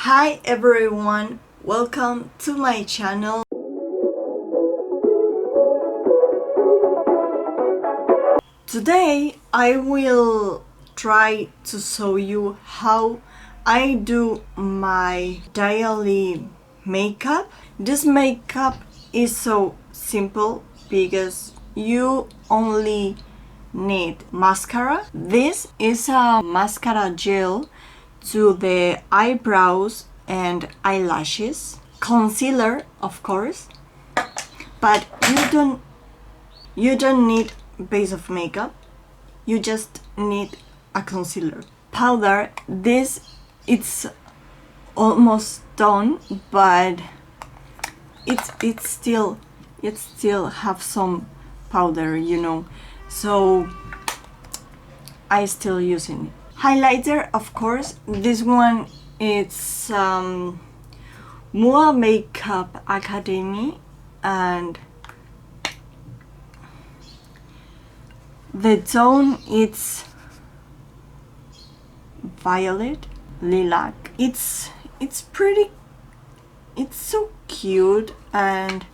Hi everyone, welcome to my channel. Today I will try to show you how I do my daily makeup. This makeup is so simple because you only need mascara. This is a mascara gel to the eyebrows and eyelashes, concealer of course, but you don't need base of makeup, you just need a concealer. Powder, this it's almost done, but it still have some powder, you know, so I still using it. Highlighter, of course, this one it's Mua Makeup Academy, and the tone it's violet lilac. It's pretty, it's so cute, and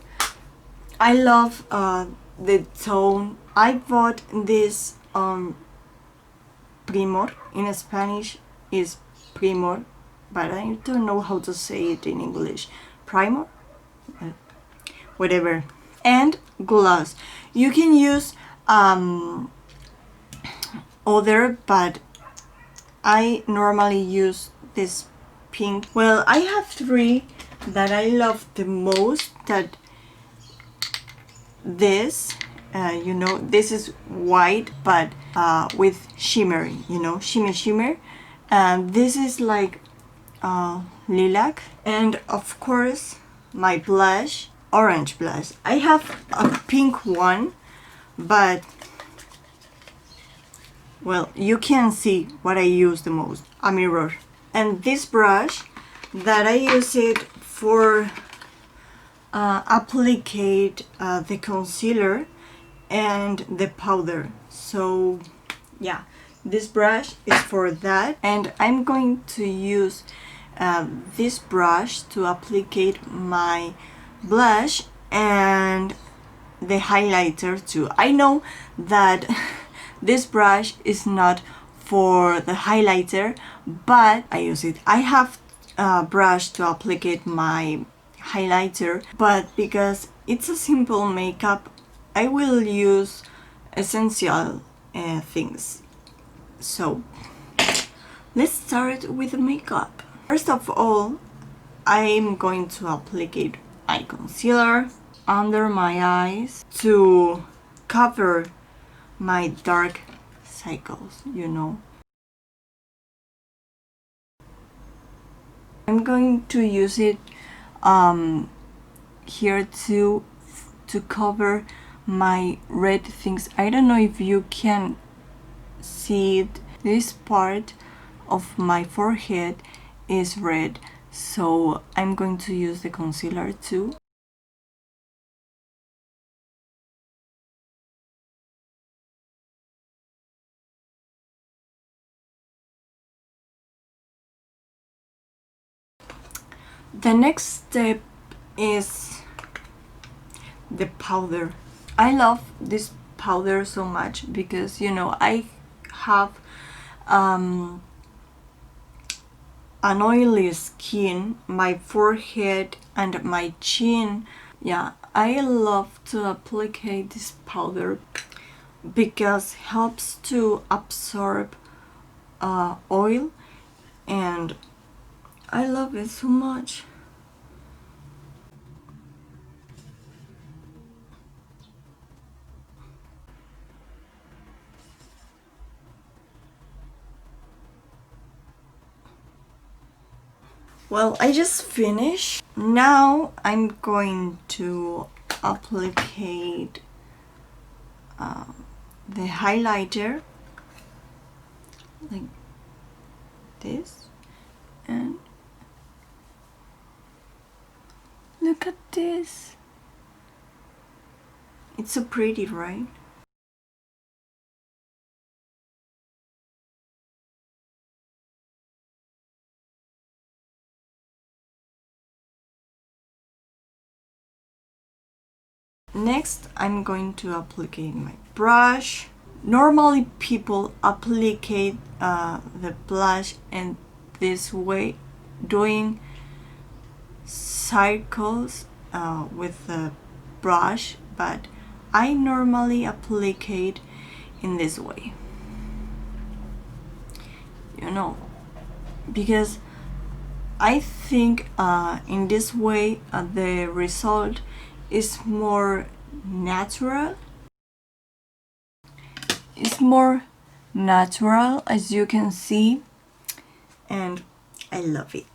I love the tone. I bought this Primor. In Spanish is Primor, but I don't know how to say it in English. Primer? Whatever. And gloss. You can use other, but I normally use this pink. Well, I have three that I love the most. That this, you know, this is white, but with shimmer, you know, shimmer, and this is like lilac. And of course my blush, orange blush. I have a pink one, but well, you can see what I use the most, a mirror. And this brush that I use it for applicate the concealer and the powder. So yeah, this brush is for that, and I'm going to use this brush to applicate my blush and the highlighter too. I know that this brush is not for the highlighter, but I use it. I have a brush to applicate my highlighter, but because it's a simple makeup, I will use essential things. So let's start with the makeup. First of all, I'm going to apply my concealer under my eyes to cover my dark circles, you know. I'm going to use it here to cover my red things. I don't know if you can see it. This part of my forehead is red, so I'm going to use the concealer too. The next step is the powder. I love this powder so much because, you know, I have an oily skin, my forehead and my chin. Yeah, I love to apply this powder because helps to absorb oil, and I love it so much. Well, I just finished. Now I'm going to apply the highlighter like this, and look at this. It's so pretty, right? Next, I'm going to apply my brush. Normally, people apply the blush in this way, doing circles with the brush, but I normally apply it in this way. You know, because I think in this way the result is more natural. It's more natural, as you can see, and I love it.